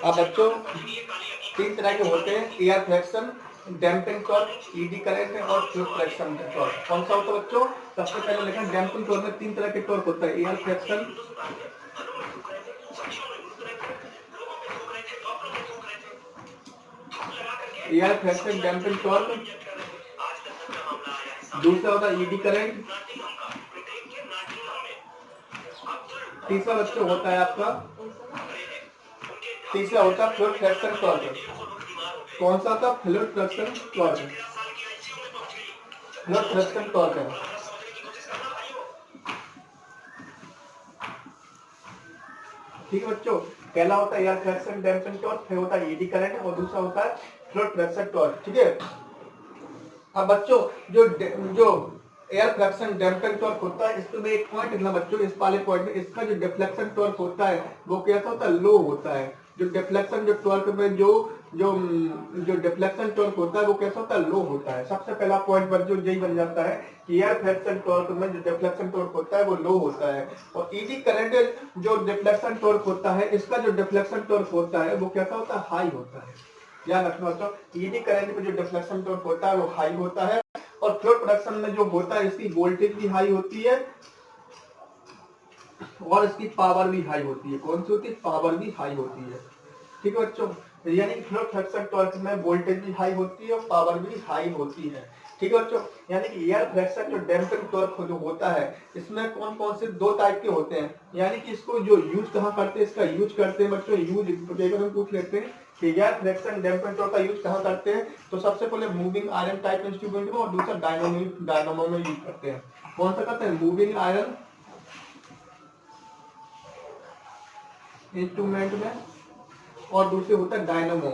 अब बच्चों तीन तरह के होते हैं, air fraction, damping torque, eddy current और फ्लूइड फ्रैक्शन टॉर्क। कौन सा होता है बच्चों? सबसे पहले लिखा डैम्पिंग टॉर्क में तीन तरह के टॉर्क होता है, air fraction, air fraction damping torque, दूसरा होता है ईडी करंट, तीसरा बच्चों होता है आपका, तीसरा होता है फ्लूइड फ्रैक्शन टॉर्क। कौन सा था? Fluid fraction torque, fluid fraction torque है। ठीक है बच्चों, पहला होता है एयर फ्रैक्शन डैम्पिंग टॉर्क, फिर होता है ईडी करंट और दूसरा होता है फ्लूइड फ्रैक्शन टॉर्क। ठीक है, अब बच्चों जो जो एयर फ्रैक्शन डैम्पिंग टॉर्क होता है, इसमें एक पॉइंट लिखना बच्चों, इस वाले पॉइंट में इसका जो डिफ्लेक्शन टॉर्क होता है वो कैसा होता है? लो होता है। जो डिफ्लेक्शन जो टॉर्क में जो जो जो डिफ्लेक्शन टॉर्क होता है वो कैसा होता है? लो होता है। सबसे पहला पॉइंट पर जो यही बन जाता है कि एयर फ्रैक्शन टॉर्क में जो डिफ्लेक्शन टॉर्क होता है वो लो होता है, और ईडी करंट जो डिफ्लेक्शन टॉर्क होता है, इसका जो डिफ्लेक्शन टॉर्क होता है वो कैसा होता है? हाई होता है। ध्यान रखना बच्चों, ईडी करंट में जो डिफ्लेक्शन टॉर्क होता है वो हाई होता है, और फ्लूइड प्रोडक्शन में जो होता है इसकी वोल्टेज भी हाई होती है और इसकी पावर भी हाई होती है। कौन सी होती है? पावर भी हाई होती है। ठीक है बच्चों, यानी कि फ्लूइड फ्रैक्शन टॉर्क में वोल्टेज भी हाई होती है और पावर भी हाई होती है। ठीक है बच्चों, यानी कि एयर फ्रैक्शन जो डैम्पिंग टॉर्क जो होता है, इसमें कौन कौन से दो टाइप के होते हैं, यानी कि इसको जो यूज कहाँ करते हैं, इसका यूज करते हैं बच्चों, यूज पेपर में पूछ लेते हैं कि एयर फ्रैक्शन डैम्पिंग टॉर्क का यूज कहाँ करते हैं। तो सबसे पहले मूविंग आयरन टाइप इंस्ट्रूमेंट में और दूसरा डायनामो में यूज करते हैं। कौन सा करते हैं? मूविंग आयरन इंस्ट्रूमेंट में और दूसरे होता है डायनामो।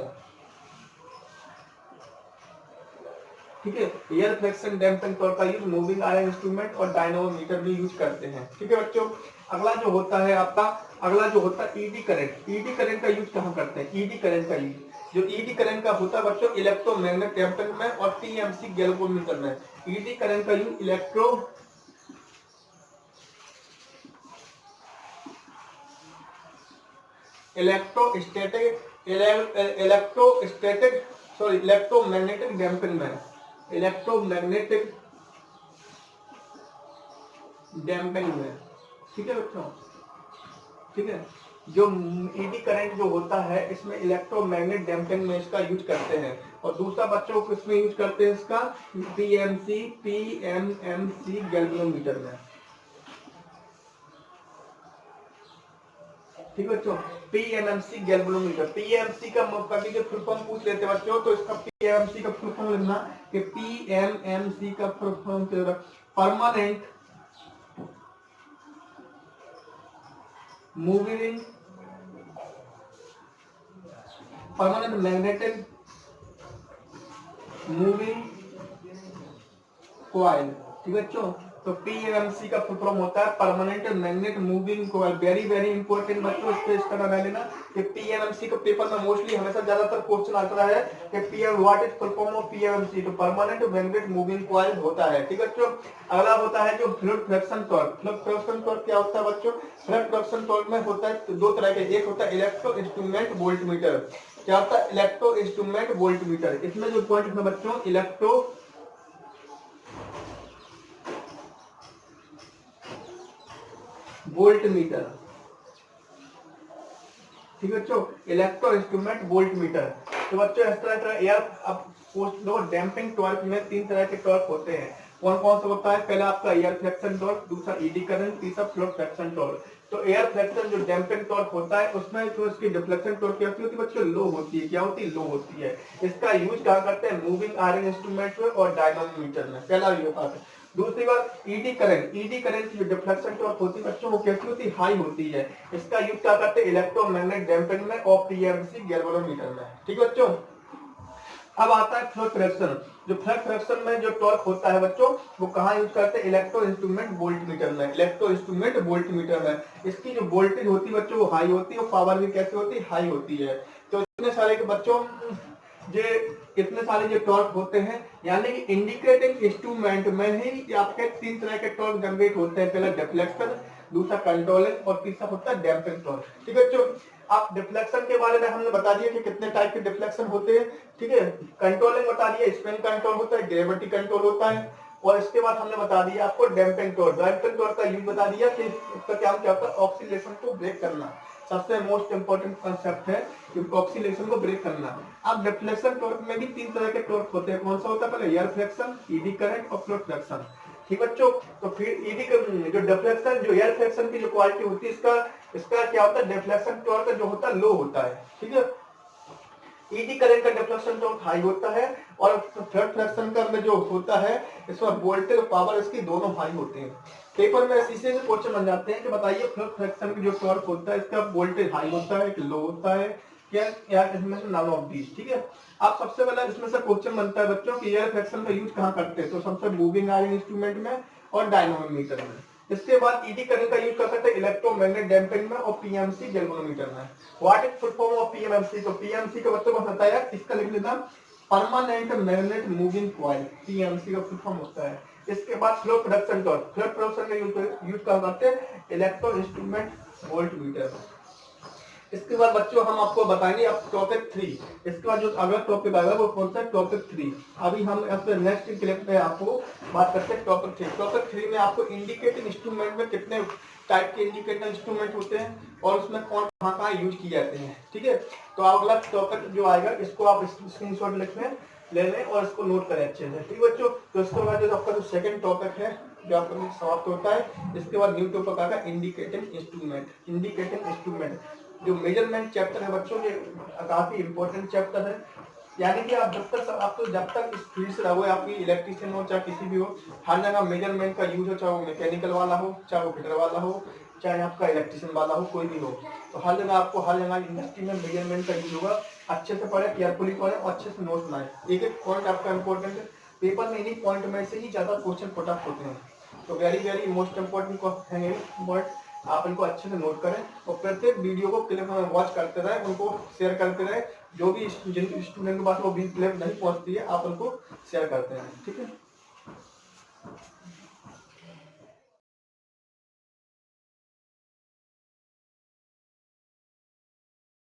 ठीक है, एयर फ्रैक्शन डैम्पिंग टॉर्क का यूज मूविंग आयरन इंस्ट्रूमेंट और डायनामोमीटर में यूज करते हैं। ठीक है बच्चों, अगला जो होता है आपका, अगला जो होता है ईडी करंट। ईडी करंट का यूज कहाँ करते हैं? ईडी करंट का यूज जो ईडी करंट का होता है बच्चों, इलेक्ट्रोमैग्नेट डैम्पिंग में और टीएमसी गैल्वेनोमीटर में। ईडी करंट का यूज इलेक्ट्रोमैग्नेटिक डैम्पिंग में, इलेक्ट्रोमैग्नेटिक डैम्पिंग में। ठीक है बच्चों, ठीक है, जो ईडी करंट जो होता है इसमें इलेक्ट्रोमैग्नेट डैम्पिंग में इसका यूज करते हैं, और दूसरा बच्चों को इसमें यूज करते हैं इसका पीएमएमसी गैल्वेनोमीटर में। ठीक है बच्चों, पीएमएमसी गैल्वेनोमीटर, पीएमसी का कभी के फुल फॉर्म पूछ लेते हैं बच्चों, तो इसका पीएमसी का फुल फॉर्म लिखना कि पीएमएमसी का full form permanent moving permanent magnetic moving coil. ठीक है बच्चों, तो पीएमसी का फुल फॉर्म होता है permanent magnet moving coil. Very very important बच्चों, इस पे इसका नाम लेना कि पीएमसी का पेपर में मोस्टली हमेशा ज्यादातर क्वेश्चन आता है कि PM what is full form of PMC, तो परमानेंट मैग्नेट मूविंग कॉइल होता है। ठीक है बच्चों, अगला होता है जो fluid fraction torque. Fluid fraction torque क्या होता है बच्चों? फ्लूइड फ्रैक्शन टॉर्क में होता है दो तरह के, एक होता है इलेक्ट्रो इंस्ट्रूमेंट वोल्टमीटर। क्या होता है? Electro instrument voltmeter. इसमें जो पॉइंट है बच्चों, इलेक्ट्रो वोल्ट मीटर। ठीक है बच्चों, इलेक्ट्रो इंस्ट्रूमेंट वोल्ट मीटर। तो बच्चों इस तरह का एयर, अब पोस्ट लो, डैम्पिंग टॉर्क में तीन तरह के टॉर्क होते हैं। कौन कौन सा होता है? पहला आपका एयर फ्रैक्शन टॉर्क, दूसरा ईडी करंट, तीसरा फ्लूइड फ्रैक्शन टॉर्क। तो एयर फ्रैक्शन जो डैम्पिंग टॉर्क होता है उसमें जो इसकी डिफ्लेक्शन टॉर्क क्या होती है बच्चों? लो होती है। क्या होती है? लो होती है। इसका यूज कहाँ करते हैं? मूविंग आयरन इंस्ट्रूमेंट में और डायनामोमीटर में। पहला ये बात है। दूसरी बात ईडी करंट। ईडी करंट की जो डिफ्लेक्शन टॉर्क होती है बच्चों वो कैसी होती है? हाई होती है। इसका यूज क्या करते हैं? इलेक्ट्रोमैग्नेट डैम्पिंग में और पीएमसी गैल्वेनोमीटर में। ठीक है बच्चों, अब आता है फ्लक्स फ्रैक्शन। जो फ्लक्स फ्रैक्शन में जो टॉर्क होता है बच्चों वो कहाँ यूज करते हैं? इलेक्ट्रो इंस्ट्रूमेंट वोल्टमीटर में, इलेक्ट्रो इंस्ट्रूमेंट वोल्टमीटर में। इसकी जो वोल्टेज होती है बच्चों वो हाई होती है और पावर भी कैसे होती है? हाई होती है। तो इतने सारे के बच्चों ये इतने सारे जो टॉर्क होते हैं, यानी कि इंडिकेटिंग इंस्ट्रूमेंट में ही आपके तीन तरह के टॉर्क जनरेट होते हैं। पहला डिफ्लेक्शन, दूसरा कंट्रोलिंग और तीसरा होता है डैम्पिंग टॉर्क। ठीक है बच्चों, आप डिफ्लेक्शन के बारे में हमने बता दिया कि कितने टाइप के डिफ्लेक्शन होते हैं, ठीक है। कंट्रोलिंग बता दिया, स्पिन कंट्रोल होता है, ग्रेविटी कंट्रोल होता है, और इसके बाद हमने बता दिया आपको डैम्पिंग टॉर्क। डैम्पिंग टॉर्क का यूज बता दिया कि इसका क्या होता है, ऑक्सीलेशन को ब्रेक करना। सबसे मोस्ट इंपॉर्टेंट कंसेप्ट है कि ऑक्सीलेशन को ब्रेक करना। अब डिफ्लेक्शन टॉर्क में भी 3 तरह के टॉर्क होते हैं। कौन सा होता है, पहले एयर फ्रिक्शन, ईडी करंट और फ्लो फ्रिक्शन, ठीक बच्चों। तो फिर ईडी का जो डिफ्लेक्शन, जो एयर फ्रिक्शन की जो क्वालिटी होती है, इसका क्या होता है, डिफ्लेक्शन टॉर्क जो होता है लो होता है, ठीक है। ईडी करंट का डिफ्लेक्शन टॉर्क हाई होता है, और थर्ड फ्रैक्शन का में जो होता है, इसमें वोल्टेज और पावर इसकी दोनों हाई होते हैं। पेपर में इसी से क्वेश्चन बन जाते हैं कि बताइए थर्ड फ्रैक्शन की जो टॉर्क होता है, इसका वोल्टेज हाई होता है कि लो होता है, क्या या इसमें से नन ऑफ दीज, ठीक है। आप सबसे पहले इसमें से क्वेश्चन बनता है बच्चों कि एयर फ्रैक्शन का यूज कहाँ करते हैं, तो सबसे मूविंग आयरन इंस्ट्रूमेंट में और डायनामोमीटर में। इसके बाद ईडी करंट का यूज कर सकते हैं इलेक्ट्रोमैग्नेट डैम्पिंग में और पीएमसी गैल्वेनोमीटर में। What is full form of PMC, तो पीएमसी का बच्चों को पता है, इसका लिख लेना permanent magnet moving coil, PMC का फुल फॉर्म होता है। इसके बाद flow production torque, flow production का यूज कर सकते हैं इलेक्ट्रो इंस्ट्रूमेंट वोल्टमीटर। इसके बाद बच्चों हम आपको बताएंगे अब टॉपिक 3। इसके बाद जो अगला टॉपिक आएगा वो कौन सा, टॉपिक 3। अभी हम अपने नेक्स्ट क्लिप में आपको बात करते हैं टॉपिक 3। टॉपिक 3 में आपको इंडिकेटिंग इंस्ट्रूमेंट में कितने टाइप के इंडिकेटर इंस्ट्रूमेंट होते हैं और उसमें कौन कहाँ यूज किए जाते हैं, ठीक है। तो अगला टॉपिक जो आएगा इसको आप स्क्रीनशॉट ले लें और इसको नोट करें अच्छे से, ठीक बच्चों। तो इसके बाद जो आपका जो सेकंड टॉपिक है जो आपका समाप्त होता है, इसके बाद न्यू टॉपिक आएगा इंडिकेटिंग इंस्ट्रूमेंट। इंडिकेटिंग इंस्ट्रूमेंट जो मेजरमेंट चैप्टर है बच्चों, ये काफी इंपॉर्टेंट चैप्टर है। यानी कि आप जब तक इस फील्ड से रहोगे, आपकी इलेक्ट्रिशियन हो चाहे किसी भी हो, हर जगह मेजरमेंट का यूज हो, चाहे वो मैकेनिकल वाला हो, चाहे वो फिटर वाला हो, चाहे आपका इलेक्ट्रिशियन वाला हो, कोई भी हो, तो हर जगह इंडस्ट्री में मेजरमेंट का यूज होगा। अच्छे से पढ़े, केयरफुली पढ़े और अच्छे से नोट बनाए। एक एक पॉइंट आपका इंपॉर्टेंट है, पेपर में इन्हीं पॉइंट में से ही ज्यादा क्वेश्चन पुटअप होते हैं। तो वेरी मोस्ट इंपॉर्टेंट है पॉइंट, आप इनको अच्छे से नोट करें और प्रत्येक वीडियो को क्लिप में वॉच करते रहे, उनको शेयर करते रहे। जो भी जिन स्टूडेंट के पास वो भी क्लिप नहीं पहुंचती है, आप उनको शेयर करते हैं, ठीक है।